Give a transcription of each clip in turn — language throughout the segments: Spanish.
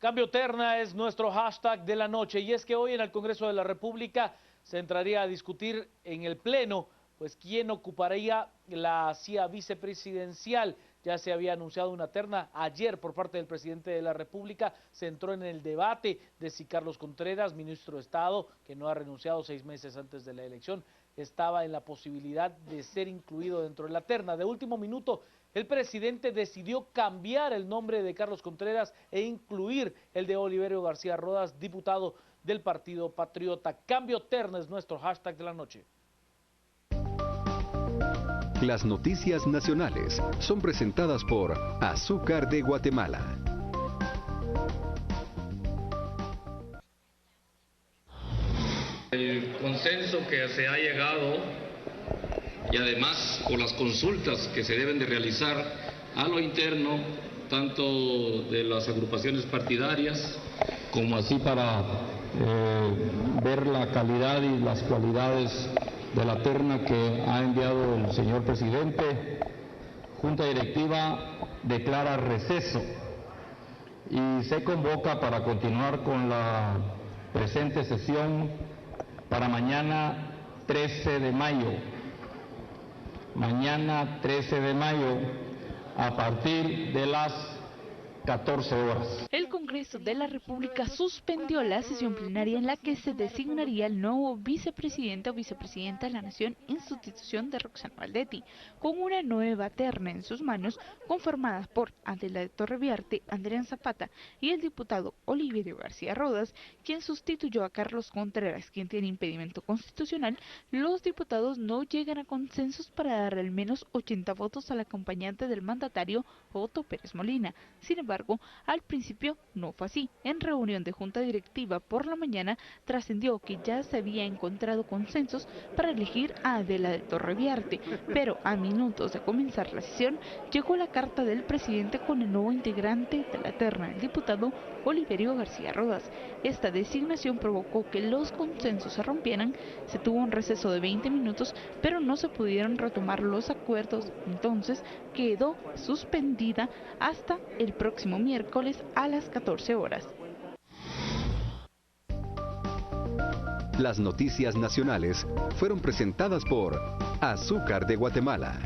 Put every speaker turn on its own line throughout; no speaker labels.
Cambio terna es nuestro hashtag de la noche y es que hoy en el Congreso de la República se entraría a discutir en el Pleno pues quién ocuparía la silla vicepresidencial. Ya se había anunciado una terna ayer por parte del presidente de la República, se entró en el debate de si Carlos Contreras, ministro de Estado, que no ha renunciado 6 meses antes de la elección, estaba en la posibilidad de ser incluido dentro de la terna. De último minuto, el presidente decidió cambiar el nombre de Carlos Contreras e incluir el de Oliverio García Rodas, diputado del Partido Patriota. Cambio terna es nuestro hashtag de la noche.
Las noticias nacionales son presentadas por Azúcar de Guatemala.
El consenso que se ha llegado y además por las consultas que se deben de realizar a lo interno, tanto de las agrupaciones partidarias como así para ver la calidad y las cualidades de la terna que ha enviado el señor presidente. Junta directiva declara receso y se convoca para continuar con la presente sesión para mañana 13 de mayo. Mañana 13 de mayo a partir de las 14 horas.
El Congreso de la República suspendió la sesión plenaria en la que se designaría el nuevo vicepresidente o vicepresidenta de la Nación en sustitución de Roxana Valdetti, con una nueva terna en sus manos conformada por Adela Torreviarte, Adrián Zapata y el diputado Oliverio García Rodas, quien sustituyó a Carlos Contreras, quien tiene impedimento constitucional. Los diputados no llegan a consensos para dar al menos 80 votos al acompañante del mandatario, Otto Pérez Molina. Sin embargo, al principio no fue así. En reunión de junta directiva por la mañana trascendió que ya se había encontrado consensos para elegir a Adela de Torreviarte, pero a minutos de comenzar la sesión llegó la carta del presidente con el nuevo integrante de la terna, el diputado Oliverio García Rodas. Esta designación provocó que los consensos se rompieran, se tuvo un receso de 20 minutos, pero no se pudieron retomar los acuerdos, entonces quedó suspendida hasta el próximo miércoles a las 14 horas.
Las noticias nacionales fueron presentadas por Azúcar de Guatemala.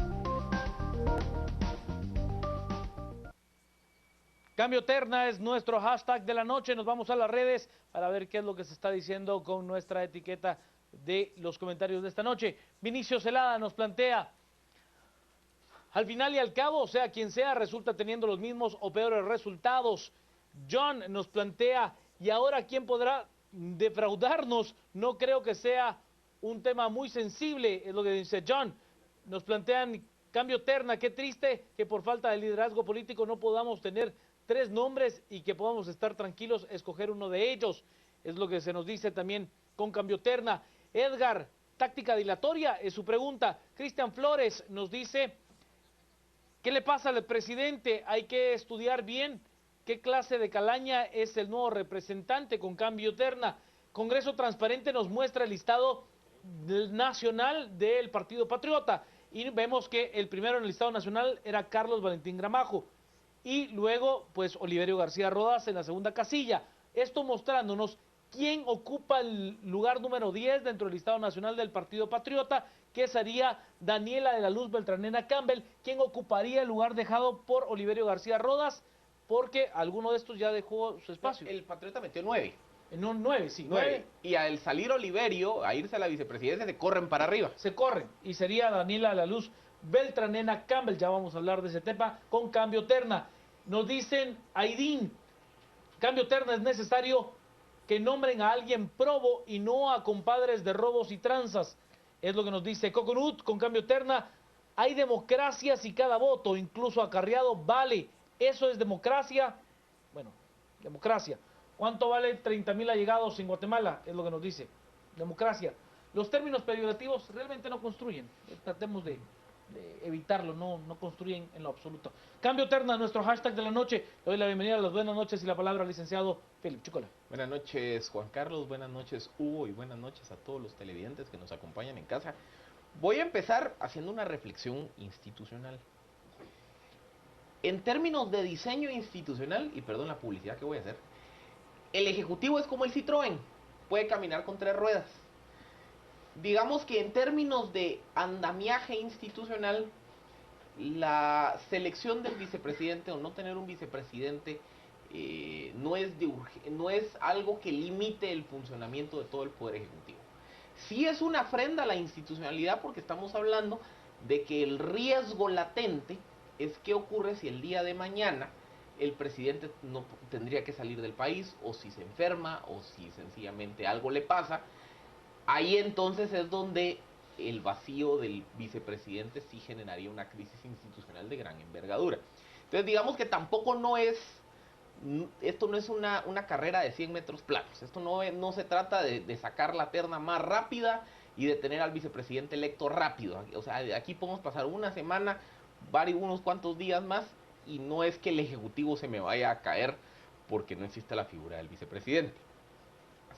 Cambio terna es nuestro hashtag de la noche. Nos vamos a las redes para ver qué es lo que se está diciendo con nuestra etiqueta de los comentarios de esta noche. Vinicio Celada nos plantea: al final y al cabo, o sea, quien sea, resulta teniendo los mismos o peores resultados. John nos plantea: ¿y ahora quién podrá defraudarnos? No creo que sea un tema muy sensible, es lo que dice John. Nos plantean cambio terna: qué triste que por falta de liderazgo político no podamos tener 3 nombres y que podamos estar tranquilos, escoger uno de ellos. Es lo que se nos dice también con cambio terna. Edgar, táctica dilatoria, es su pregunta. Cristian Flores nos dice: ¿qué le pasa al presidente? Hay que estudiar bien qué clase de calaña es el nuevo representante con cambio terna. Congreso Transparente nos muestra el listado nacional del Partido Patriota y vemos que el primero en el listado nacional era Carlos Valentín Gramajo y luego pues Oliverio García Rodas en la segunda casilla. Esto mostrándonos quién ocupa el lugar número 10 dentro del listado nacional del Partido Patriota, que sería Daniela de la Luz Beltranena Campbell, quien ocuparía el lugar dejado por Oliverio García Rodas, porque alguno de estos ya dejó su espacio.
El Patriota metió 9.
No, 9, sí,
9. Y al salir Oliverio, a irse a la vicepresidencia, se corren para arriba.
Se corren, y sería Daniela de la Luz Beltranena Campbell, ya vamos a hablar de ese tema, con cambio terna. Nos dicen, Aidín, cambio terna es necesario que nombren a alguien probo y no a compadres de robos y tranzas. Es lo que nos dice Coconut con cambio terna. Hay democracia si cada voto, incluso acarreado, vale. ¿Eso es democracia? Bueno, democracia. ¿Cuánto vale 30,000 allegados en Guatemala? Es lo que nos dice. Democracia. Los términos peyorativos realmente no construyen. Tratemos de evitarlo, no construyen en lo absoluto. Cambio terna, nuestro hashtag de la noche. Le doy la bienvenida a las buenas noches y la palabra al licenciado Félix Chúcola.
Buenas noches, Juan Carlos, buenas noches, Hugo, y buenas noches a todos los televidentes que nos acompañan en casa. Voy a empezar haciendo una reflexión institucional. En términos de diseño institucional, y perdón la publicidad que voy a hacer, el Ejecutivo es como el Citroën, puede caminar con 3 ruedas. Digamos que en términos de andamiaje institucional, la selección del vicepresidente o no tener un vicepresidente no es algo que limite el funcionamiento de todo el Poder Ejecutivo. Sí es una afrenta a la institucionalidad porque estamos hablando de que el riesgo latente es qué ocurre si el día de mañana el presidente no tendría que salir del país, o si se enferma, o si sencillamente algo le pasa. Ahí entonces es donde el vacío del vicepresidente sí generaría una crisis institucional de gran envergadura. Entonces digamos que tampoco esto no es una carrera de 100 metros planos. Esto no se trata de sacar la terna más rápida y de tener al vicepresidente electo rápido. O sea, aquí podemos pasar una semana, unos cuantos días más, y no es que el Ejecutivo se me vaya a caer porque no existe la figura del vicepresidente.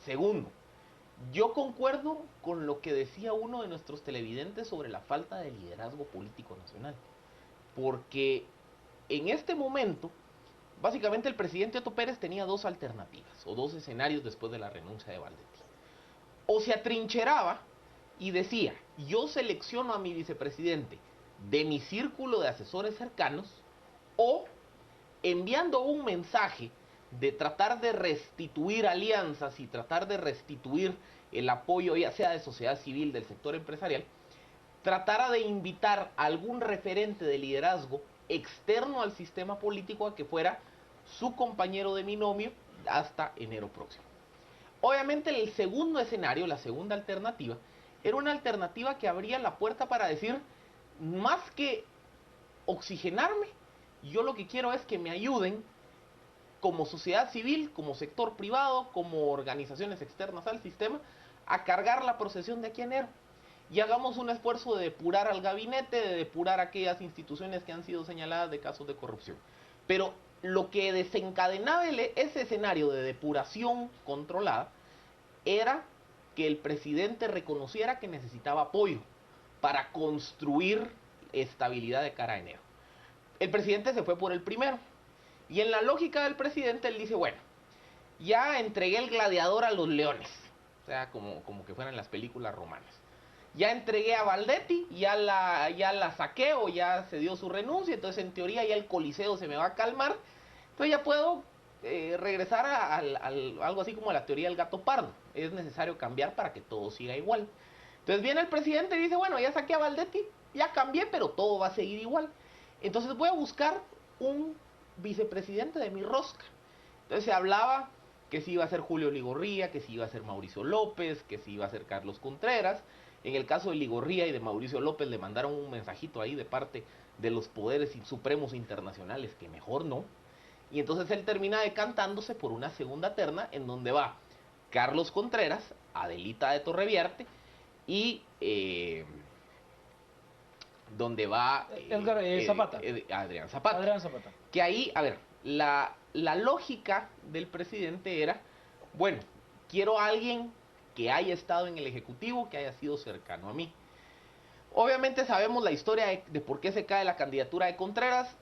Segundo, yo concuerdo con lo que decía uno de nuestros televidentes sobre la falta de liderazgo político nacional. Porque en este momento, básicamente el presidente Otto Pérez tenía 2 alternativas, o 2 escenarios después de la renuncia de Valdetti. O se atrincheraba y decía, yo selecciono a mi vicepresidente de mi círculo de asesores cercanos, o enviando un mensaje de tratar de restituir alianzas y tratar de restituir el apoyo, ya sea de sociedad civil, del sector empresarial, tratara de invitar a algún referente de liderazgo externo al sistema político a que fuera su compañero de binomio hasta enero próximo. Obviamente el segundo escenario, la segunda alternativa, era una alternativa que abría la puerta para decir, más que oxigenarme, yo lo que quiero es que me ayuden como sociedad civil, como sector privado, como organizaciones externas al sistema, a cargar la procesión de aquí a enero. Y hagamos un esfuerzo de depurar al gabinete, de depurar aquellas instituciones que han sido señaladas de casos de corrupción. Pero lo que desencadenaba ese escenario de depuración controlada era que el presidente reconociera que necesitaba apoyo para construir estabilidad de cara a enero. El presidente se fue por el primero. Y en la lógica del presidente, él dice, bueno, ya entregué el gladiador a los leones. O sea, como que fueran las películas romanas. Ya entregué a Valdetti, ya la saqué o ya se dio su renuncia. Entonces, en teoría, ya el coliseo se me va a calmar. Entonces, ya puedo regresar a algo así como a la teoría del gato pardo. Es necesario cambiar para que todo siga igual. Entonces, viene el presidente y dice, bueno, ya saqué a Valdetti, ya cambié, pero todo va a seguir igual. Entonces, voy a buscar un vicepresidente de mi rosca. Entonces se hablaba que si iba a ser Julio Ligorría, que si iba a ser Mauricio López, que si iba a ser Carlos Contreras. En el caso de Ligorría y de Mauricio López le mandaron un mensajito ahí de parte de los poderes supremos internacionales que mejor no. Y entonces él termina decantándose por una segunda terna en donde va Carlos Contreras, Adelita de Torreviarte y donde va
Zapata.
Adrián Zapata.
Adrián Zapata.
Que ahí, a ver, la lógica del presidente era, bueno, quiero a alguien que haya estado en el Ejecutivo, que haya sido cercano a mí. Obviamente sabemos la historia de por qué se cae la candidatura de Contreras.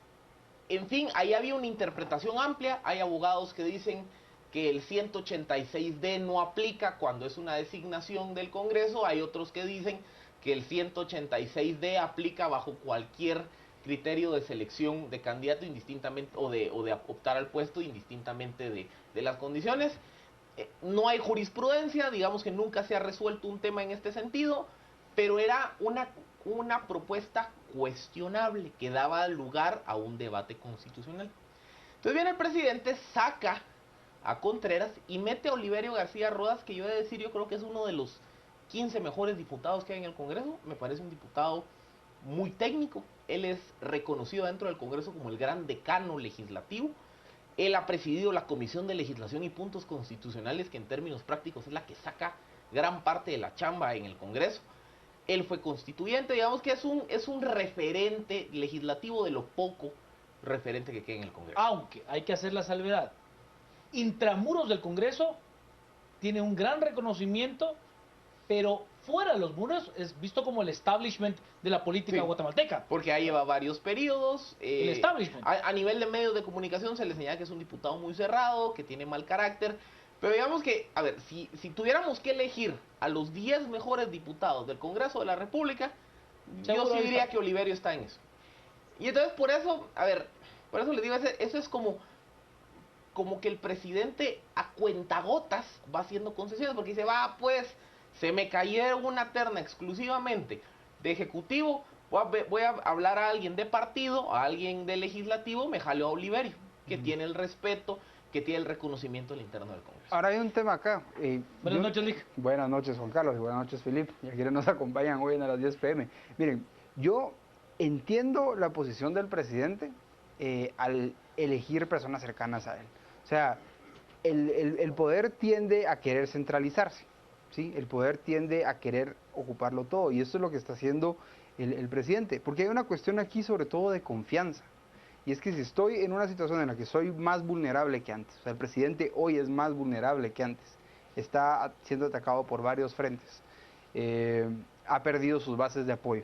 En fin, ahí había una interpretación amplia. Hay abogados que dicen que el 186D no aplica cuando es una designación del Congreso. Hay otros que dicen que el 186D aplica bajo cualquier criterio de selección de candidato indistintamente o de optar al puesto indistintamente de las condiciones. No hay jurisprudencia, digamos que nunca se ha resuelto un tema en este sentido, pero era una propuesta cuestionable que daba lugar a un debate constitucional. Entonces viene el presidente, saca a Contreras y mete a Oliverio García Rodas, que yo he de decir, yo creo que es uno de los 15 mejores diputados que hay en el Congreso. Me parece un diputado muy técnico. Él es reconocido dentro del Congreso como el gran decano legislativo. Él ha presidido la Comisión de Legislación y Puntos Constitucionales, que en términos prácticos es la que saca gran parte de la chamba en el Congreso. Él fue constituyente, digamos que es un referente legislativo de lo poco referente que queda en el Congreso.
Aunque hay que hacer la salvedad. Intramuros del Congreso tiene un gran reconocimiento, pero fuera de los muros es visto como el establishment de la política guatemalteca.
Porque ahí lleva varios periodos.
El establishment.
A nivel de medios de comunicación se le señala que es un diputado muy cerrado, que tiene mal carácter, Pero digamos que, a ver, si tuviéramos que elegir a los 10 mejores diputados del Congreso de la República, yo sí diría que Oliverio está en eso. Y entonces por eso, a ver, por eso les digo, eso es como que el presidente a cuentagotas va haciendo concesiones, porque dice, va, pues, se me cayeron una terna exclusivamente de ejecutivo, voy a hablar a alguien de partido, a alguien de legislativo, me jaleo a Oliverio, que tiene el respeto, que tiene el reconocimiento del interno del Congreso.
Ahora hay un tema acá.
Buenas noches, Lick.
Buenas noches, Juan Carlos, y buenas noches, Filip, y a quienes nos acompañan hoy a las 10 p.m. Miren, yo entiendo la posición del presidente al elegir personas cercanas a él. O sea, el poder tiende a querer centralizarse, ¿sí? El poder tiende a querer ocuparlo todo, y esto es lo que está haciendo el presidente, porque hay una cuestión aquí sobre todo de confianza, y es que si estoy en una situación en la que soy más vulnerable que antes, o sea, el presidente hoy es más vulnerable que antes, está siendo atacado por varios frentes, ha perdido sus bases de apoyo,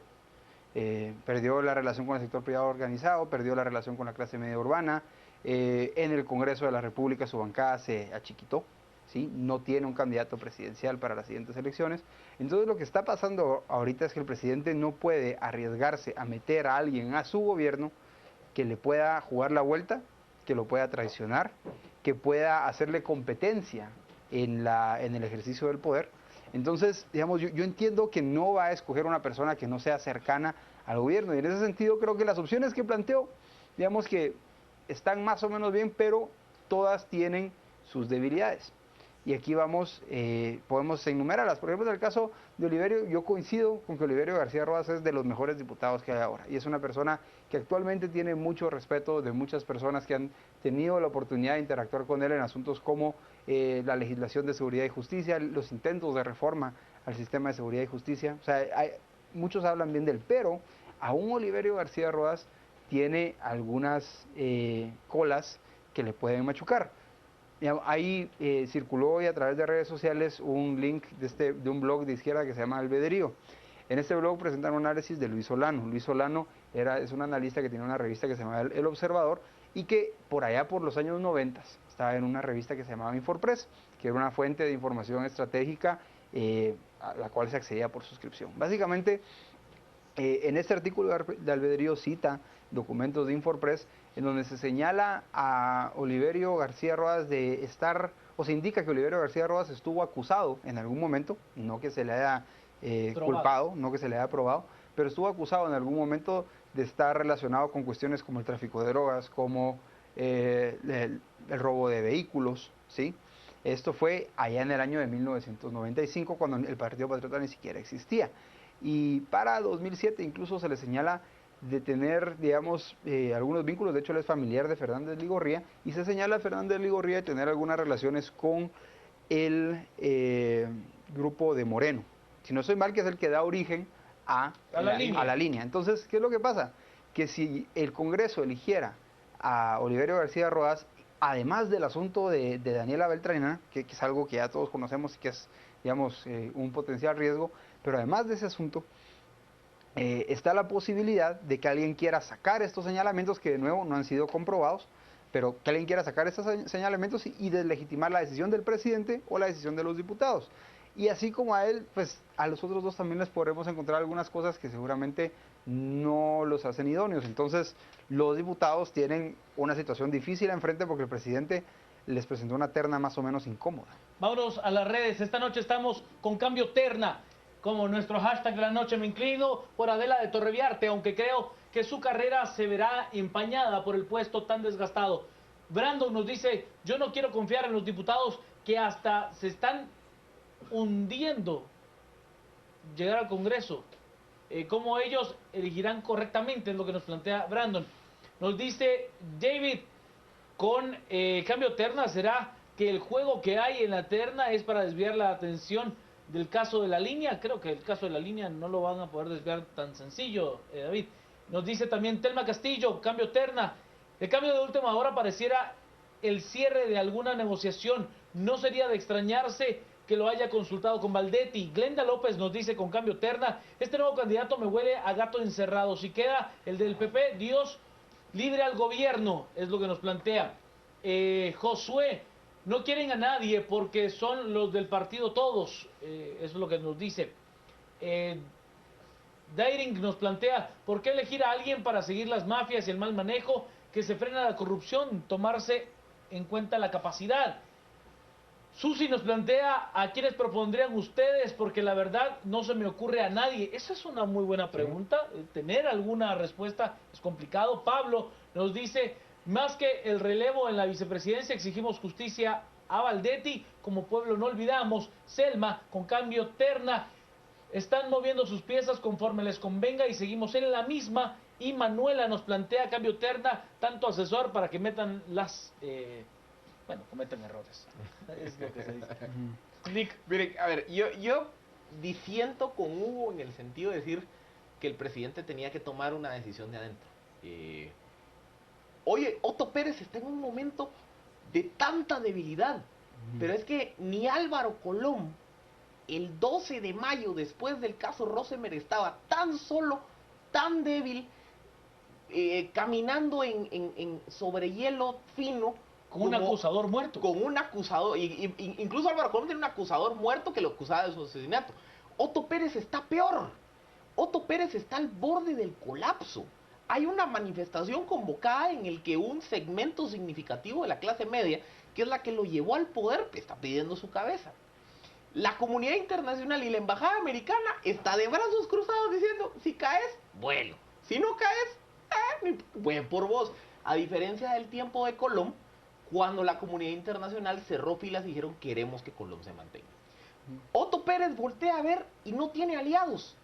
perdió la relación con el sector privado organizado, perdió la relación con la clase media urbana, en el Congreso de la República su bancada se achiquitó, ¿sí? No tiene un candidato presidencial para las siguientes elecciones. Entonces lo que está pasando ahorita es que el presidente no puede arriesgarse a meter a alguien a su gobierno que le pueda jugar la vuelta, que lo pueda traicionar, que pueda hacerle competencia en el ejercicio del poder. Entonces, digamos, yo entiendo que no va a escoger una persona que no sea cercana al gobierno, y en ese sentido creo que las opciones que planteó, digamos que están más o menos bien, pero todas tienen sus debilidades. Y aquí podemos enumerarlas. Por ejemplo, en el caso de Oliverio, yo coincido con que Oliverio García Rodas es de los mejores diputados que hay ahora. Y es una persona que actualmente tiene mucho respeto de muchas personas que han tenido la oportunidad de interactuar con él en asuntos como la legislación de seguridad y justicia, los intentos de reforma al sistema de seguridad y justicia. O sea, muchos hablan bien de él, pero aún Oliverio García Rodas tiene algunas colas que le pueden machucar. Ahí circuló hoy a través de redes sociales un link de un blog de izquierda que se llama Albedrío. En este blog presentan un análisis de Luis Solano. Luis Solano es un analista que tiene una revista que se llama El Observador y que por allá por los años 90 estaba en una revista que se llamaba Infopress, que era una fuente de información estratégica a la cual se accedía por suscripción. Básicamente, en este artículo de Albedrío cita documentos de Infopress en donde se señala a Oliverio García Rodas de estar, o se indica que Oliverio García Rodas estuvo acusado en algún momento, no que se le haya culpado, no que se le haya probado, pero estuvo acusado en algún momento de estar relacionado con cuestiones como el tráfico de drogas, como el robo de vehículos, ¿sí? Esto fue allá en el año de 1995, cuando el Partido Patriota ni siquiera existía. Y para 2007 incluso se le señala de tener, digamos, algunos vínculos. De hecho, él es familiar de Fernández Ligorría, y se señala a Fernández Ligorría de tener algunas relaciones con el grupo de Moreno. Si no soy mal, que es el que da origen a la línea. Entonces, ¿qué es lo que pasa? Que si el Congreso eligiera a Oliverio García Rodas, además del asunto de Daniela Beltranena, que es algo que ya todos conocemos y que es, digamos, un potencial riesgo, pero además de ese asunto, está la posibilidad de que alguien quiera sacar estos señalamientos que de nuevo no han sido comprobados, pero que alguien quiera sacar estos señalamientos y deslegitimar la decisión del presidente o la decisión de los diputados. Y así como a él, pues a los otros dos también les podremos encontrar algunas cosas que seguramente no los hacen idóneos. Entonces, los diputados tienen una situación difícil enfrente porque el presidente les presentó una terna más o menos incómoda.
Vámonos a las redes. Esta noche estamos con cambio terna. Como nuestro hashtag de la noche, me inclino por Adela de Torreviarte, aunque creo que su carrera se verá empañada por el puesto tan desgastado. Brandon nos dice, yo no quiero confiar en los diputados que hasta se están hundiendo llegar al Congreso. ¿Cómo ellos elegirán correctamente? Es lo que nos plantea Brandon. Nos dice David, con cambio terna, ¿será que el juego que hay en la terna es para desviar la atención del caso de la línea? Creo que el caso de la línea no lo van a poder desviar tan sencillo, David. Nos dice también Telma Castillo, cambio terna. El cambio de última hora pareciera el cierre de alguna negociación. No sería de extrañarse que lo haya consultado con Valdetti. Glenda López nos dice con cambio terna, este nuevo candidato me huele a gato encerrado. Si queda el del PP, Dios libre al gobierno, es lo que nos plantea. Josué no quieren a nadie porque son los del partido todos. Eso es lo que nos dice. Dairing nos plantea, ¿por qué elegir a alguien para seguir las mafias y el mal manejo? Que se frena la corrupción, tomarse en cuenta la capacidad. Susi nos plantea, ¿a quiénes propondrían ustedes? Porque la verdad no se me ocurre a nadie. Esa es una muy buena pregunta. Tener alguna respuesta es complicado. Pablo nos dice, más que el relevo en la vicepresidencia, exigimos justicia a Valdetti. Como pueblo no olvidamos. Selma, con cambio terna, están moviendo sus piezas conforme les convenga y seguimos en la misma. Y Manuela nos plantea cambio terna, tanto asesor para que metan las... cometen errores. Es lo que se dice.
Nick, miren, a ver, yo disiento con Hugo en el sentido de decir que el presidente tenía que tomar una decisión de adentro. Oye, Otto Pérez está en un momento de tanta debilidad, pero es que ni Álvaro Colom, el 12 de mayo, después del caso Rosemer, estaba tan solo, tan débil, caminando sobre hielo fino,
con un acusador muerto.
Con un acusador, incluso Álvaro Colom tiene un acusador muerto que lo acusaba de su asesinato. Otto Pérez está peor. Otto Pérez está al borde del colapso. Hay una manifestación convocada en el que un segmento significativo de la clase media, que es la que lo llevó al poder, está pidiendo su cabeza. La comunidad internacional y la embajada americana está de brazos cruzados diciendo, si caes, bueno. Si no caes, bueno por vos. A diferencia del tiempo de Colom, cuando la comunidad internacional cerró filas y dijeron queremos que Colom se mantenga. Otto Pérez voltea a ver y no tiene aliados.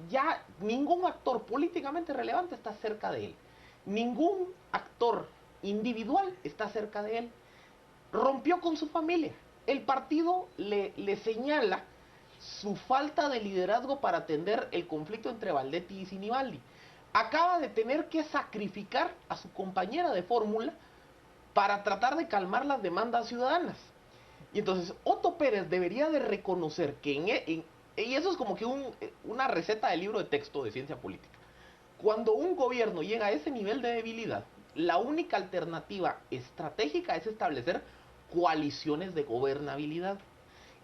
Ya ningún actor políticamente relevante está cerca de él. Ningún actor individual está cerca de él. Rompió con su familia. El partido le señala su falta de liderazgo para atender el conflicto entre Valdetti y Sinibaldi. Acaba de tener que sacrificar a su compañera de fórmula para tratar de calmar las demandas ciudadanas. Y entonces Otto Pérez debería de reconocer que y eso es como que una receta de libro de texto de ciencia política. Cuando un gobierno llega a ese nivel de debilidad, la única alternativa estratégica es establecer coaliciones de gobernabilidad.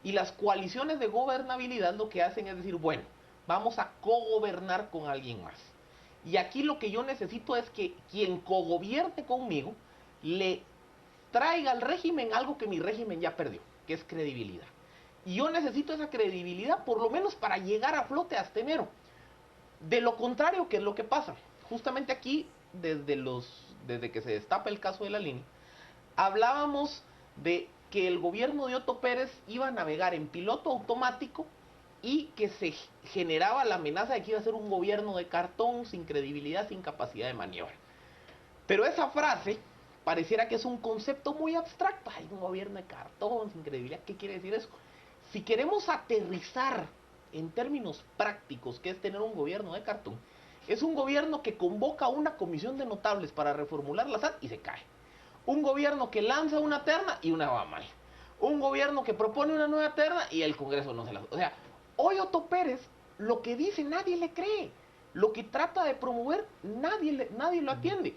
Y las coaliciones de gobernabilidad lo que hacen es decir, bueno, vamos a cogobernar con alguien más. Y aquí lo que yo necesito es que quien cogobierne conmigo le traiga al régimen algo que mi régimen ya perdió, que es credibilidad. Y yo necesito esa credibilidad por lo menos para llegar a flote hasta enero. De lo contrario, ¿qué es lo que pasa? Justamente aquí, desde que se destapa el caso de la línea, hablábamos de que el gobierno de Otto Pérez iba a navegar en piloto automático y que se generaba la amenaza de que iba a ser un gobierno de cartón, sin credibilidad, sin capacidad de maniobra. Pero esa frase pareciera que es un concepto muy abstracto. Hay un gobierno de cartón, sin credibilidad. ¿Qué quiere decir eso? Si queremos aterrizar en términos prácticos, que es tener un gobierno de cartón, es un gobierno que convoca una comisión de notables para reformular la SAT y se cae. Un gobierno que lanza una terna y una va mal. Un gobierno que propone una nueva terna y el Congreso no se la... O sea, hoy Otto Pérez, lo que dice nadie le cree. Lo que trata de promover nadie lo atiende.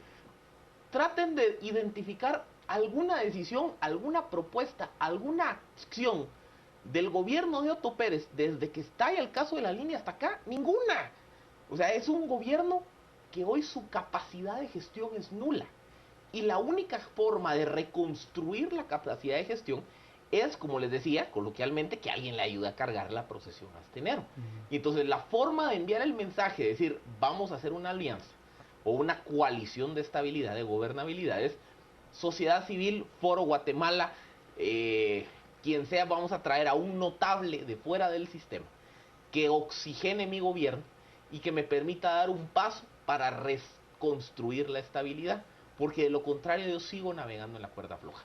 Traten de identificar alguna decisión, alguna propuesta, alguna acción del gobierno de Otto Pérez desde que está ahí el caso de la línea hasta acá. Ninguna. O sea, es un gobierno que hoy su capacidad de gestión es nula. Y la única forma de reconstruir la capacidad de gestión es, como les decía, coloquialmente, que alguien le ayude a cargar la procesión hasta enero. Y entonces la forma de enviar el mensaje, de decir, vamos a hacer una alianza o una coalición de estabilidad, de gobernabilidad, es sociedad civil, Foro Guatemala, quien sea, vamos a traer a un notable de fuera del sistema que oxigene mi gobierno y que me permita dar un paso para reconstruir la estabilidad. Porque de lo contrario yo sigo navegando en la cuerda floja.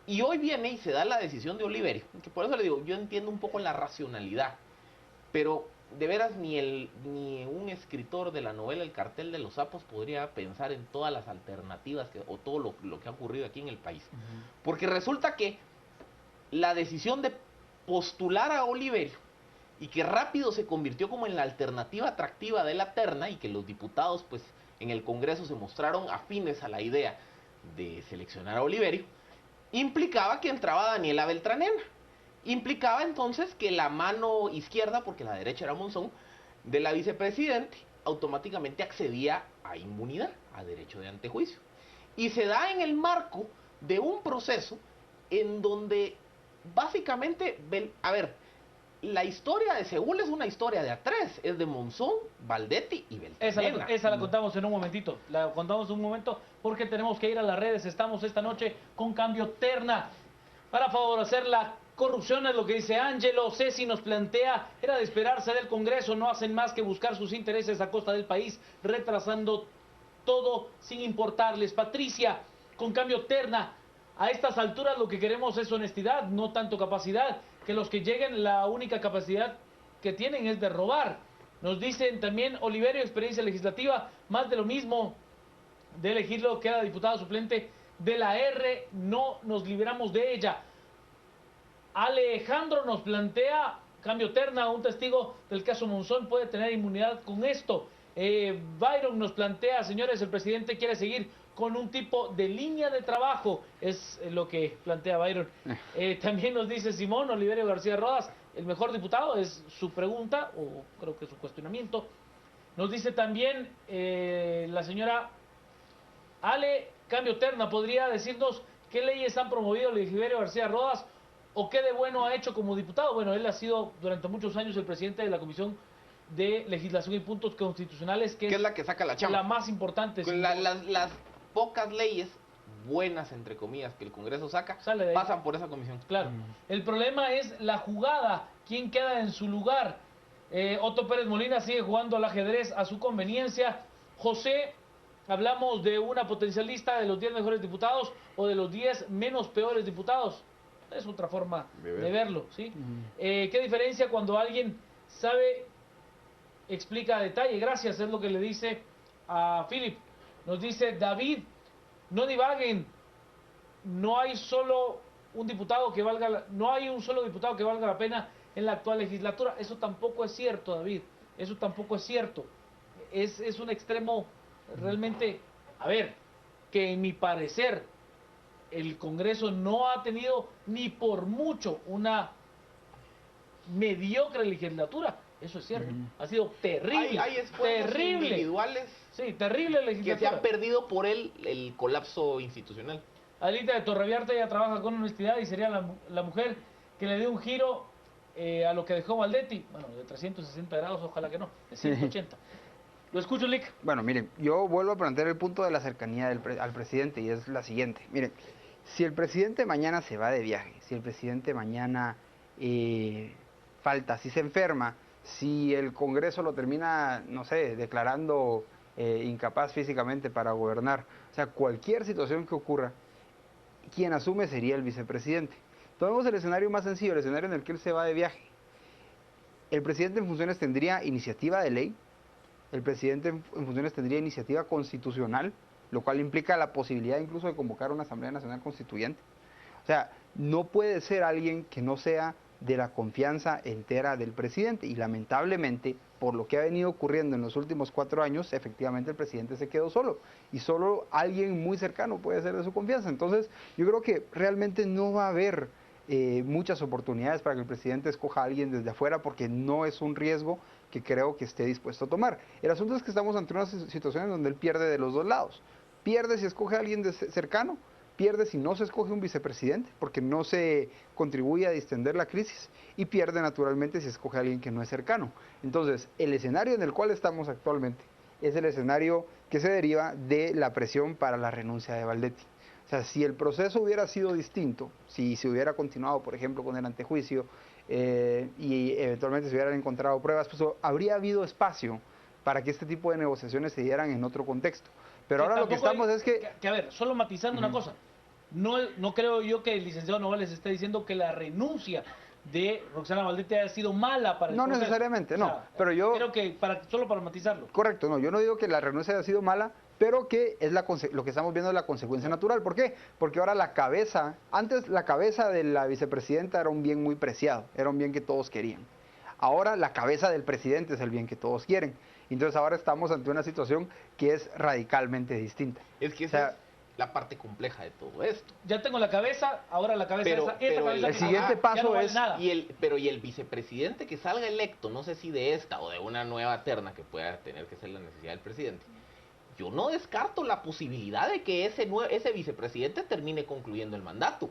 Y hoy viene y se da la decisión de Oliverio, que por eso le digo, yo entiendo un poco la racionalidad, pero de veras ni un escritor de la novela El cartel de los sapos podría pensar en todas las alternativas o todo lo que ha ocurrido aquí en el país. Porque resulta que la decisión de postular a Oliverio y que rápido se convirtió como en la alternativa atractiva de la terna y que los diputados pues en el Congreso se mostraron afines a la idea de seleccionar a Oliverio, implicaba que entraba Daniela Beltranena. Implicaba entonces que la mano izquierda, porque la derecha era Monzón, de la vicepresidente, automáticamente accedía a inmunidad, a derecho de antejuicio. Y se da en el marco de un proceso en donde básicamente, a ver, la historia de Seúl es una historia de a tres, es de Monzón, Valdetti y Beltranena.
Esa la contamos en un momentito, la contamos en un momento porque tenemos que ir a las redes. Estamos esta noche con Cambio Terna para favorecer la corrupción, es lo que dice Ángelo. Ceci nos plantea, era de esperarse del Congreso, no hacen más que buscar sus intereses a costa del país, retrasando todo sin importarles. Patricia, con Cambio Terna, a estas alturas lo que queremos es honestidad, no tanto capacidad, que los que lleguen la única capacidad que tienen es de robar. Nos dicen también Oliverio, experiencia legislativa, más de lo mismo, de elegirlo, queda diputado suplente de la R, no nos liberamos de ella. Alejandro nos plantea, Cambio Terna, un testigo del caso Monzón puede tener inmunidad con esto. Byron nos plantea, señores, el presidente quiere seguir con un tipo de línea de trabajo, es lo que plantea Byron. También nos dice Simón Oliverio García Rodas, el mejor diputado, es su pregunta, o creo que su cuestionamiento. Nos dice también la señora Ale, Cambio Terna, ¿podría decirnos qué leyes han promovido Oliverio García Rodas o qué de bueno ha hecho como diputado? Bueno, él ha sido durante muchos años el presidente de la Comisión de Legislación y Puntos Constitucionales, que es
la que saca la chamba.
La más importante.
Las pocas leyes buenas, entre comillas, que el Congreso saca, pasan por esa comisión.
Claro. El problema es la jugada, quién queda en su lugar. Otto Pérez Molina sigue jugando al ajedrez a su conveniencia. José, hablamos de una potencial lista de los 10 mejores diputados o de los 10 menos peores diputados. Es otra forma de verlo, ¿sí? ¿Qué diferencia cuando alguien sabe, explica a detalle? Gracias, es lo que le dice a Philip. Nos dice David, no divaguen, no hay un solo diputado que valga la pena en la actual legislatura. Eso tampoco es cierto, David, eso tampoco es cierto. Es un extremo realmente, a ver, que en mi parecer el Congreso no ha tenido ni por mucho una mediocre legislatura. Eso es cierto. Ha sido terrible.
Hay esfuerzos individuales,
sí, terrible legislatura,
que se han perdido por el colapso institucional.
Alita de Torreviarte ya trabaja con honestidad y sería la mujer que le dé un giro a lo que dejó Valdetti. Bueno, de 360 grados, ojalá que no, de 180. Lo escucho, Lick.
Bueno, miren, yo vuelvo a plantear el punto de la cercanía al presidente y es la siguiente. Miren, si el presidente mañana se va de viaje, si el presidente mañana falta, si se enferma, si el Congreso lo termina, no sé, declarando incapaz físicamente para gobernar, o sea, cualquier situación que ocurra, quien asume sería el vicepresidente. Tomemos el escenario más sencillo, el escenario en el que él se va de viaje. El presidente en funciones tendría iniciativa de ley, el presidente en funciones tendría iniciativa constitucional, lo cual implica la posibilidad incluso de convocar una Asamblea Nacional Constituyente. O sea, no puede ser alguien que no sea de la confianza entera del presidente y lamentablemente, por lo que ha venido ocurriendo en los últimos 4 años, efectivamente el presidente se quedó solo y solo alguien muy cercano puede ser de su confianza. Entonces, yo creo que realmente no va a haber muchas oportunidades para que el presidente escoja a alguien desde afuera porque no es un riesgo que creo que esté dispuesto a tomar. El asunto es que estamos ante una situación en donde él pierde de los dos lados. Pierde si escoge a alguien cercano, pierde si no se escoge un vicepresidente, porque no se contribuye a distender la crisis, y pierde naturalmente si escoge a alguien que no es cercano. Entonces, el escenario en el cual estamos actualmente es el escenario que se deriva de la presión para la renuncia de Valdetti. O sea, si el proceso hubiera sido distinto, si se hubiera continuado, por ejemplo, con el antejuicio, y eventualmente se hubieran encontrado pruebas, pues habría habido espacio para que este tipo de negociaciones se dieran en otro contexto. Pero ahora lo que estamos es que...
A ver, solo matizando una cosa, no creo yo que el licenciado Novales esté diciendo que la renuncia de Roxana Valdetti haya sido mala para el
proceso. No necesariamente, no. O sea, pero yo
creo que solo para matizarlo.
Correcto, no. Yo no digo que la renuncia haya sido mala, pero que es lo que estamos viendo es la consecuencia natural. ¿Por qué? Porque ahora antes la cabeza de la vicepresidenta era un bien muy preciado, era un bien que todos querían. Ahora la cabeza del presidente es el bien que todos quieren. Entonces ahora estamos ante una situación que es radicalmente distinta.
Es que la parte compleja de todo esto.
Ya tengo la cabeza, ahora la cabeza
Pero-
esa, esta
pero
cabeza
el
que
siguiente
ya
paso
no vale
es-
nada.
Y el vicepresidente que salga electo, no sé si de esta o de una nueva terna que pueda tener que ser la necesidad del presidente, yo no descarto la posibilidad de que ese vicepresidente termine concluyendo el mandato.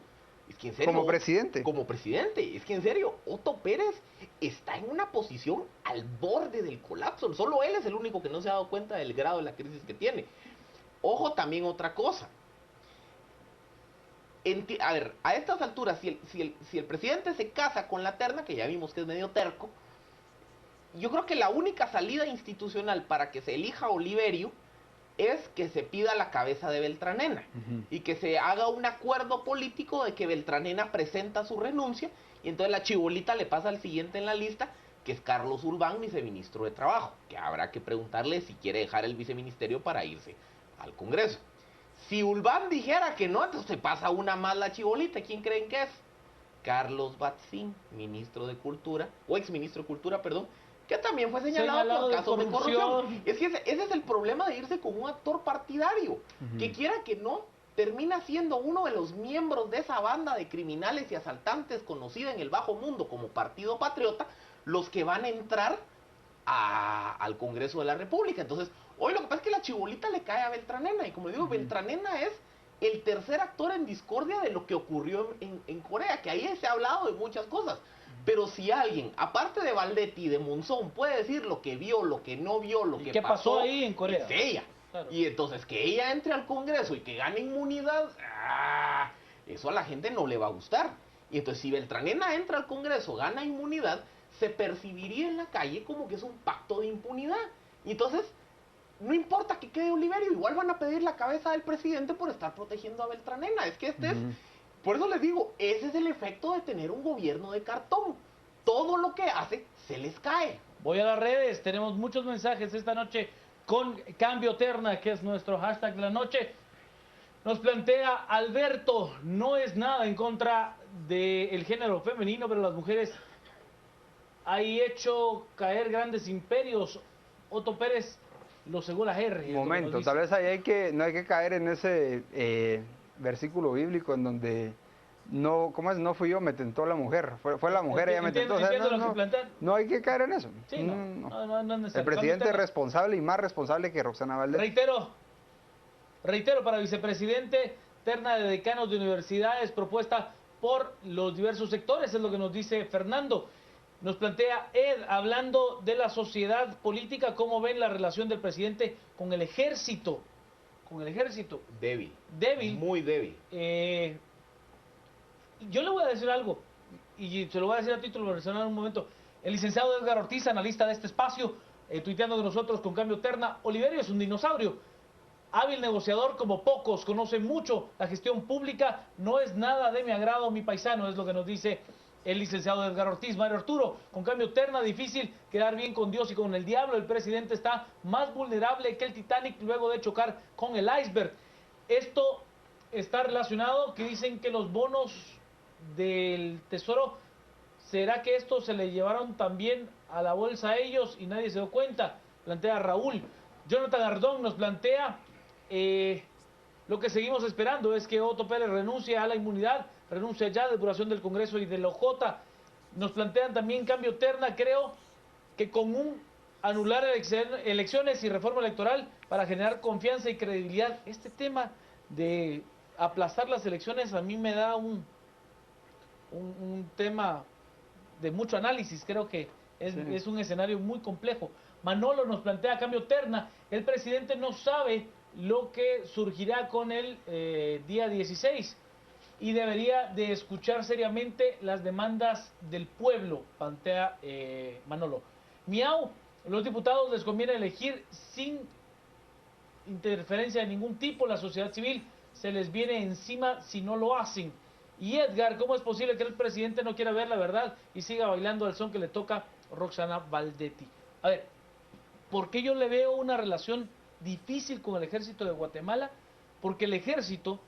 Es que en serio,
Como presidente.
Como presidente. Es que en serio, Otto Pérez está en una posición al borde del colapso. Solo él es el único que no se ha dado cuenta del grado de la crisis que tiene. Ojo también otra cosa. A ver, a estas alturas, si el presidente se casa con la terna, que ya vimos que es medio terco, yo creo que la única salida institucional para que se elija a Oliverio es que se pida la cabeza de Beltranena y que se haga un acuerdo político de que Beltranena presenta su renuncia y entonces la chibolita le pasa al siguiente en la lista, que es Carlos Urbán, viceministro de Trabajo, que habrá que preguntarle si quiere dejar el viceministerio para irse al Congreso. Si Urbán dijera que no, entonces se pasa una más la chibolita. ¿Quién creen que es? Carlos Batzín, ministro de Cultura, o exministro de Cultura, perdón, que también fue señalado por
de
casos de corrupción.
corrupción.
Es que ese es el problema de irse con un actor partidario, que quiera que no, termina siendo uno de los miembros de esa banda de criminales y asaltantes conocida en el bajo mundo como Partido Patriota, los que van a entrar al Congreso de la República. Entonces, hoy lo que pasa es que la chibolita le cae a Beltranena, y como digo, Beltranena es el tercer actor en discordia de lo que ocurrió en Corea, que ahí se ha hablado de muchas cosas. Pero si alguien, aparte de Valdetti y de Monzón, puede decir lo que vio, lo que no vio, lo que
¿Qué pasó ahí en Corea?
es ella.
Claro.
Y entonces que ella entre al Congreso y que gane inmunidad, eso a la gente no le va a gustar. Y entonces si Beltranena entra al Congreso, gana inmunidad, se percibiría en la calle como que es un pacto de impunidad. Y entonces, no importa que quede Oliverio, igual van a pedir la cabeza del presidente por estar protegiendo a Beltranena. Es que este es... Por eso les digo, ese es el efecto de tener un gobierno de cartón. Todo lo que hace se les cae.
Voy a las redes, tenemos muchos mensajes esta noche con Cambio Terna, que es nuestro hashtag de la noche. Nos plantea Alberto, no es nada en contra del género femenino, pero las mujeres hay hecho caer grandes imperios. Otto Pérez lo cegó la R.
Un momento, tal vez ahí no hay que caer en ese versículo bíblico en donde no, ¿cómo es? No fui yo, me tentó la mujer, fue la mujer, ella me tentó. O sea,
Entiendo lo que plantean.
no hay que caer en eso.
Sí, no es necesario.
El presidente es
Cambio
responsable y más responsable que Roxana
terna.
Valdés.
Reitero, para vicepresidente, terna de decanos de universidades propuesta por los diversos sectores, es lo que nos dice Fernando. Nos plantea Ed, hablando de la sociedad política, ¿cómo ven la relación del presidente con el ejército? Con el ejército.
Débil.
Débil.
Muy débil.
Yo le voy a decir algo, y se lo voy a decir a título personal en un momento. El licenciado Edgar Ortiz, analista de este espacio, tuiteando de nosotros con Cambio Terna, Oliverio es un dinosaurio. Hábil negociador como pocos, conoce mucho la gestión pública, no es nada de mi agrado, mi paisano, es lo que nos dice el licenciado Edgar Ortiz. Mario Arturo, con Cambio Terna, difícil quedar bien con Dios y con el diablo. El presidente está más vulnerable que el Titanic luego de chocar con el iceberg. Esto está relacionado, que dicen que los bonos del Tesoro, ¿será que esto se le llevaron también a la bolsa a ellos y nadie se dio cuenta? Plantea Raúl. Jonathan Ardón nos plantea, lo que seguimos esperando es que Otto Pérez renuncie a la inmunidad, renuncia ya, depuración del Congreso y del OJ. Nos plantean también Cambio Terna, creo que con un anular elecciones y reforma electoral para generar confianza y credibilidad. Este tema de aplazar las elecciones a mí me da un tema de mucho análisis, creo que es un escenario muy complejo. Manolo nos plantea Cambio Terna, el presidente no sabe lo que surgirá con el día 16 y debería de escuchar seriamente las demandas del pueblo, plantea Manolo. Miau, los diputados les conviene elegir sin interferencia de ningún tipo, la sociedad civil se les viene encima si no lo hacen. Y Edgar, ¿cómo es posible que el presidente no quiera ver la verdad y siga bailando al son que le toca Roxana Valdetti? A ver, ¿por qué yo le veo una relación difícil con el ejército de Guatemala? Porque el ejército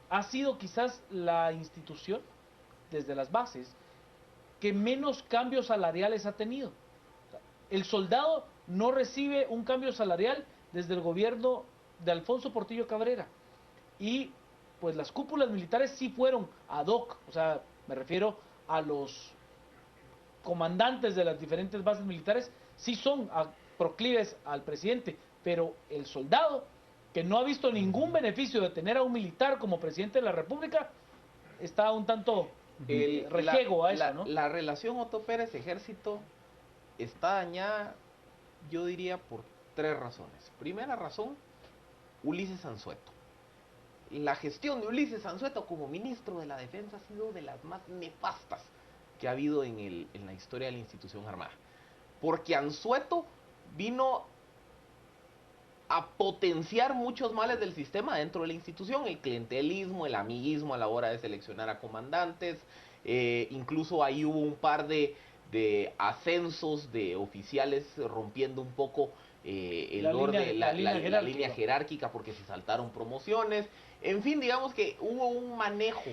ha sido quizás la institución, desde las bases, que menos cambios salariales ha tenido. El soldado no recibe un cambio salarial desde el gobierno de Alfonso Portillo Cabrera. y pues las cúpulas militares sí fueron ad hoc, o sea, me refiero a los comandantes de las diferentes bases militares, sí son proclives al presidente, pero el soldado que no ha visto ningún beneficio de tener a un militar como presidente de la República, está un tanto rejego a eso, ¿no?
La relación Otto Pérez-Ejército está dañada, yo diría, por 3 razones. Primera razón, Ulises Anzueto. La gestión de Ulises Anzueto como ministro de la Defensa ha sido de las más nefastas que ha habido en la historia de la institución armada. Porque Anzueto vino a potenciar muchos males del sistema dentro de la institución, el clientelismo, el amiguismo a la hora de seleccionar a comandantes, incluso ahí hubo un par de ascensos de oficiales rompiendo un poco la línea jerárquica porque se saltaron promociones, en fin, digamos que hubo un manejo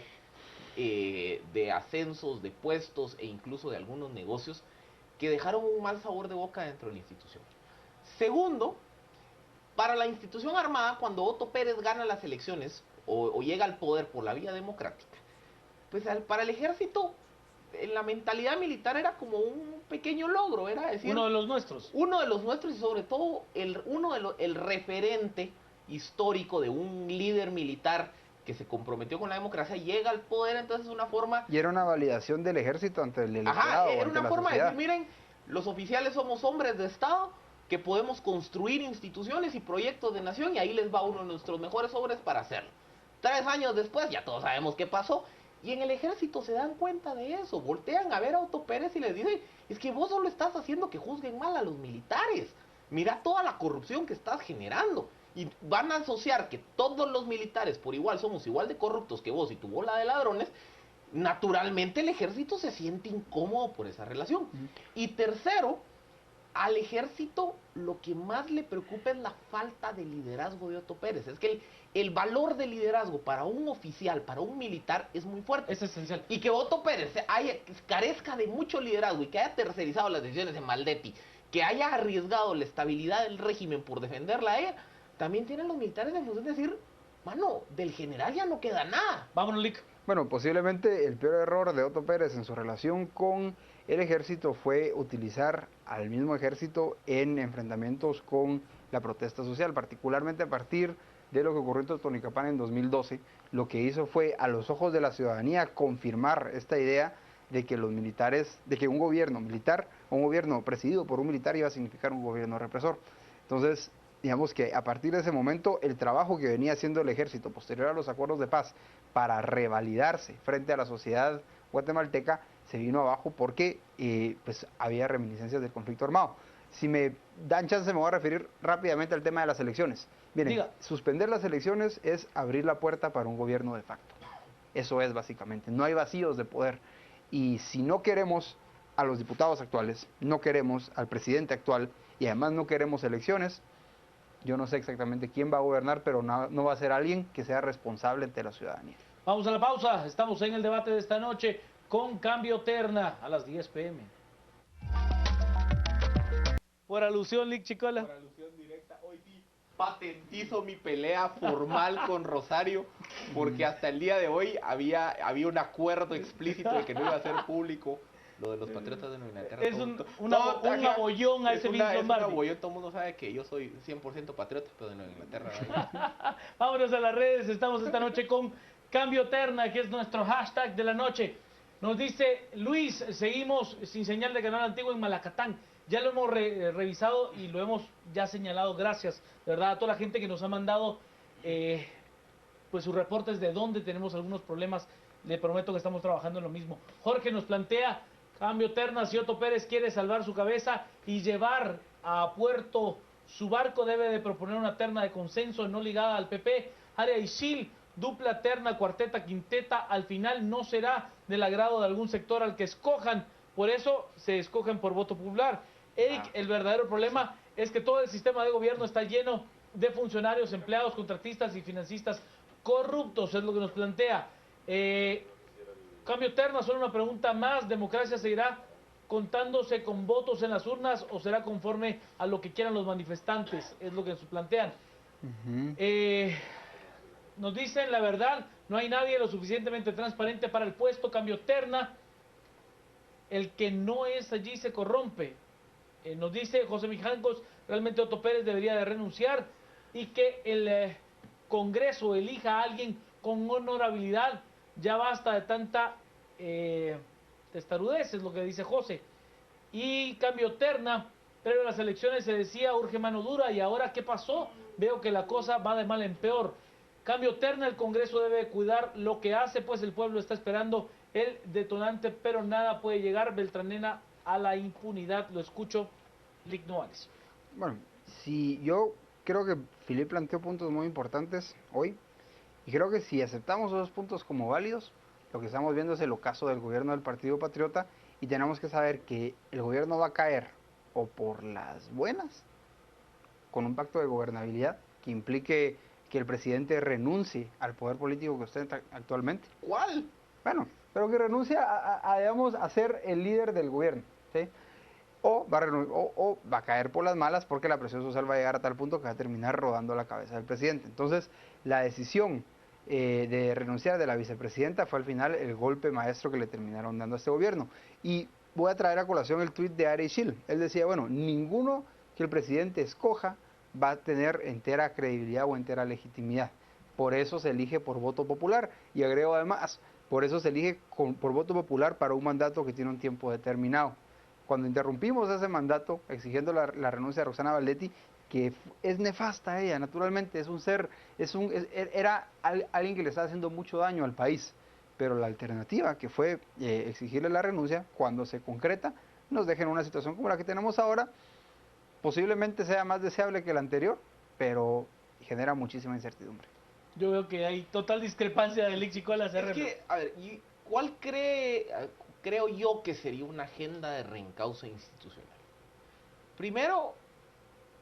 de ascensos, de puestos e incluso de algunos negocios que dejaron un mal sabor de boca dentro de la institución. Segundo, para la institución armada, cuando Otto Pérez gana las elecciones o llega al poder por la vía democrática, pues para el ejército, la mentalidad militar era como un pequeño logro, era decir,
uno de los nuestros.
Uno de los nuestros y sobre todo el referente histórico de un líder militar que se comprometió con la democracia, llega al poder, entonces es una forma...
Y era una validación del ejército ante el electorado.
Era una forma de decir, miren, los oficiales somos hombres de Estado, que podemos construir instituciones y proyectos de nación, y ahí les va uno de nuestros mejores hombres para hacerlo. 3 años después, ya todos sabemos qué pasó, y en el ejército se dan cuenta de eso, voltean a ver a Otto Pérez y les dicen, es que vos solo estás haciendo que juzguen mal a los militares, mira toda la corrupción que estás generando, y van a asociar que todos los militares por igual somos igual de corruptos que vos y tu bola de ladrones. Naturalmente el ejército se siente incómodo por esa relación. Y tercero, al ejército lo que más le preocupa es la falta de liderazgo de Otto Pérez. Es que el valor de liderazgo para un oficial, para un militar, es muy fuerte.
Es esencial.
Y que Otto Pérez carezca de mucho liderazgo y que haya tercerizado las decisiones de Maldetti, que haya arriesgado la estabilidad del régimen por defenderla a ella, también tienen los militares en función de decir, mano, del general ya no queda nada.
Vámonos, Lick.
Bueno, posiblemente el peor error de Otto Pérez en su relación con el ejército fue utilizar al mismo ejército en enfrentamientos con la protesta social, particularmente a partir de lo que ocurrió en Totonicapán en 2012. Lo que hizo fue, a los ojos de la ciudadanía, confirmar esta idea de que los militares, de que un gobierno militar, un gobierno presidido por un militar iba a significar un gobierno represor. Entonces, digamos que a partir de ese momento, el trabajo que venía haciendo el ejército posterior a los acuerdos de paz para revalidarse frente a la sociedad guatemalteca se vino abajo porque pues había reminiscencias del conflicto armado. Si me dan chance me voy a referir rápidamente al tema de las elecciones. Miren, suspender las elecciones es abrir la puerta para un gobierno de facto. Eso es básicamente, no hay vacíos de poder. Y si no queremos a los diputados actuales, no queremos al presidente actual y además no queremos elecciones, yo no sé exactamente quién va a gobernar, pero no va a ser alguien que sea responsable ante la ciudadanía.
Vamos a la pausa, estamos en el debate de esta noche con Cambio Terna a las 10 p.m. Por alusión, Lick Chicola.
Por alusión directa, hoy sí patentizo mi pelea formal con Rosario, porque hasta el día de hoy había un acuerdo explícito de que no iba a ser público lo de los patriotas de Nueva Inglaterra.
Es un abollón a ese Vince Lombardi.
Es un abollón, todo el mundo sabe que yo soy 100% patriota, pero de Nueva Inglaterra.
Vámonos a las redes, estamos esta noche con Cambio Terna, que es nuestro hashtag de la noche. Nos dice Luis, seguimos sin señal de canal antiguo en Malacatán. Ya lo hemos revisado y lo hemos ya señalado, gracias, de verdad, a toda la gente que nos ha mandado pues sus reportes de dónde tenemos algunos problemas. Le prometo que estamos trabajando en lo mismo. Jorge nos plantea, Cambio Terna, si Otto Pérez quiere salvar su cabeza y llevar a puerto su barco, debe de proponer una terna de consenso no ligada al PP. Área Isil, dupla, terna, cuarteta, quinteta, al final no será del agrado de algún sector al que escojan, por eso se escogen por voto popular. Eric, el verdadero problema es que todo el sistema de gobierno está lleno de funcionarios, empleados, contratistas y financistas corruptos, es lo que nos plantea. Cambio Terna, solo una pregunta más, ¿democracia seguirá contándose con votos en las urnas o será conforme a lo que quieran los manifestantes? Es lo que nos plantean. nos dicen la verdad, no hay nadie lo suficientemente transparente para el puesto, cambio terna, el que no es allí se corrompe. Nos dice José Mijangos, realmente Otto Pérez debería de renunciar y que el Congreso elija a alguien con honorabilidad. Ya basta de tanta testarudez, es lo que dice José. Y cambio terna, pero en las elecciones se decía urge mano dura y ahora ¿qué pasó? Veo que la cosa va de mal en peor. Cambio terna, el Congreso debe cuidar lo que hace, pues el pueblo está esperando el detonante, pero nada puede llegar, Beltranena, a la impunidad. Lo escucho, Lic Noales.
Bueno, si yo creo que Filip planteó puntos muy importantes hoy, y creo que si aceptamos esos puntos como válidos, lo que estamos viendo es el ocaso del gobierno del Partido Patriota, y tenemos que saber que el gobierno va a caer o por las buenas, con un pacto de gobernabilidad que implique que el presidente renuncie al poder político que ostenta actualmente.
¿Cuál?
Bueno, pero que renuncie digamos, a ser el líder del gobierno, ¿sí? O va a caer por las malas porque la presión social va a llegar a tal punto que va a terminar rodando la cabeza del presidente. Entonces, la decisión de renunciar de la vicepresidenta fue al final el golpe maestro que le terminaron dando a este gobierno. Y voy a traer a colación el tuit de Ari Schil. Él decía, bueno, ninguno que el presidente escoja va a tener entera credibilidad o entera legitimidad. Por eso se elige por voto popular. Y agrego además, por eso se elige por voto popular para un mandato que tiene un tiempo determinado. Cuando interrumpimos ese mandato exigiendo la renuncia de Roxana Valdetti, que es nefasta ella, naturalmente, era alguien que le estaba haciendo mucho daño al país, pero la alternativa, que fue exigirle la renuncia, cuando se concreta, nos deja en una situación como la que tenemos ahora, posiblemente sea más deseable que la anterior, pero genera muchísima incertidumbre.
Yo veo que hay total discrepancia de Lic Chicola.
Es que, a ver, ¿cuál creo yo que sería una agenda de reencauce institucional? Primero,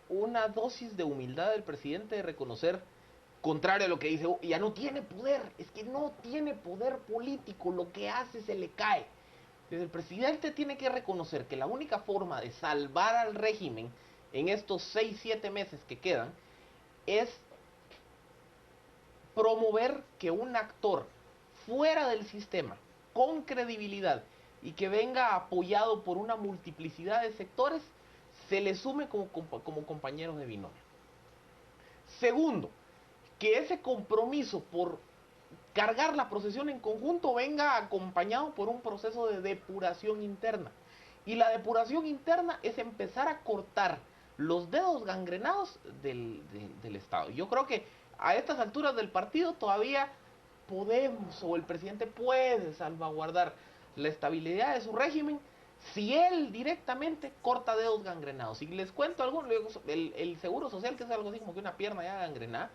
una dosis de humildad del presidente de reconocer, contrario a lo que dice, ya no tiene poder, es que no tiene poder político, lo que hace se le cae. Entonces, el presidente tiene que reconocer que la única forma de salvar al régimen en estos 6-7 meses que quedan es promover que un actor fuera del sistema, con credibilidad y que venga apoyado por una multiplicidad de sectores, se le sume como compañeros de binomio. Segundo, que ese compromiso por cargar la procesión en conjunto venga acompañado por un proceso de depuración interna. Y la depuración interna es empezar a cortar los dedos gangrenados del Estado. Yo creo que a estas alturas del partido todavía podemos, o el presidente puede salvaguardar la estabilidad de su régimen si él directamente corta dedos gangrenados. Y les cuento algo, el seguro social, que es algo así como que una pierna ya gangrenada,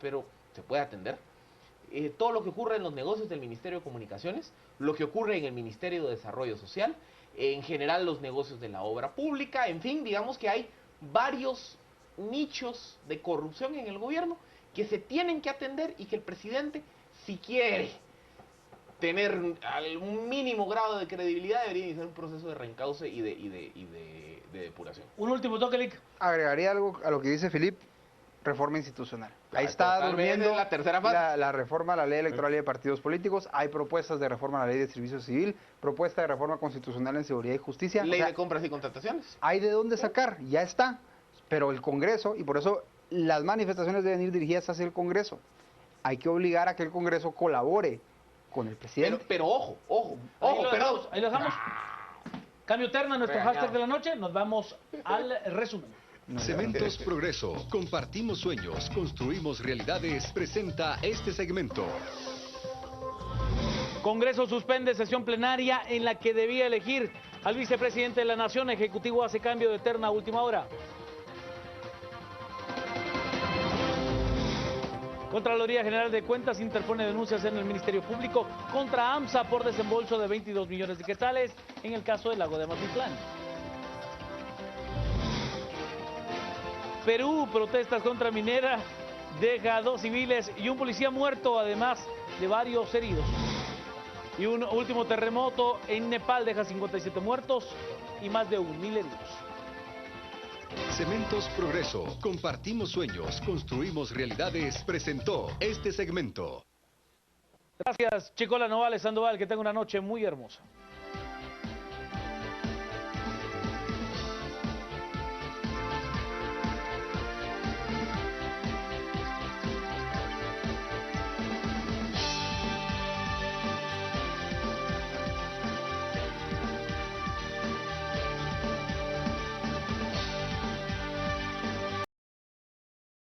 pero se puede atender. Todo lo que ocurre en los negocios del Ministerio de Comunicaciones, lo que ocurre en el Ministerio de Desarrollo Social, en general los negocios de la obra pública, en fin, digamos que hay varios nichos de corrupción en el gobierno que se tienen que atender y que el presidente, si quiere tener un mínimo grado de credibilidad, debería iniciar un proceso de reencauce y de depuración.
Un último toque, Lic.
Agregaría algo a lo que dice Filip, reforma institucional. Ahí está durmiendo
la tercera fase.
La reforma a la ley electoral y de partidos políticos, hay propuestas de reforma a la ley de servicio civil, propuesta de reforma constitucional en seguridad y justicia.
Ley de compras y contrataciones.
Hay de dónde sacar, ya está, pero el Congreso, y por eso las manifestaciones deben ir dirigidas hacia el Congreso, hay que obligar a que el Congreso colabore con el presidente.
Pero ojo,
Ahí lo dejamos. Cambio terna, nuestro hashtag de la noche. Nos vamos al resumen.
Cementos Progreso. Compartimos sueños, construimos realidades. Presenta este segmento.
Congreso suspende sesión plenaria en la que debía elegir al vicepresidente de la Nación. Ejecutivo hace cambio de terna a última hora. Contraloría General de Cuentas interpone denuncias en el Ministerio Público contra AMSA por desembolso de 22 millones de quetzales en el caso del lago de Amatitlán. Perú, protestas contra minera, deja 2 civiles y un policía muerto, además de varios heridos. Y un último terremoto en Nepal deja 57 muertos y más de 1.000 heridos.
Cementos Progreso. Compartimos sueños, construimos realidades. Presentó este segmento.
Gracias, Chicola Novales Sandoval. Que tenga una noche muy hermosa.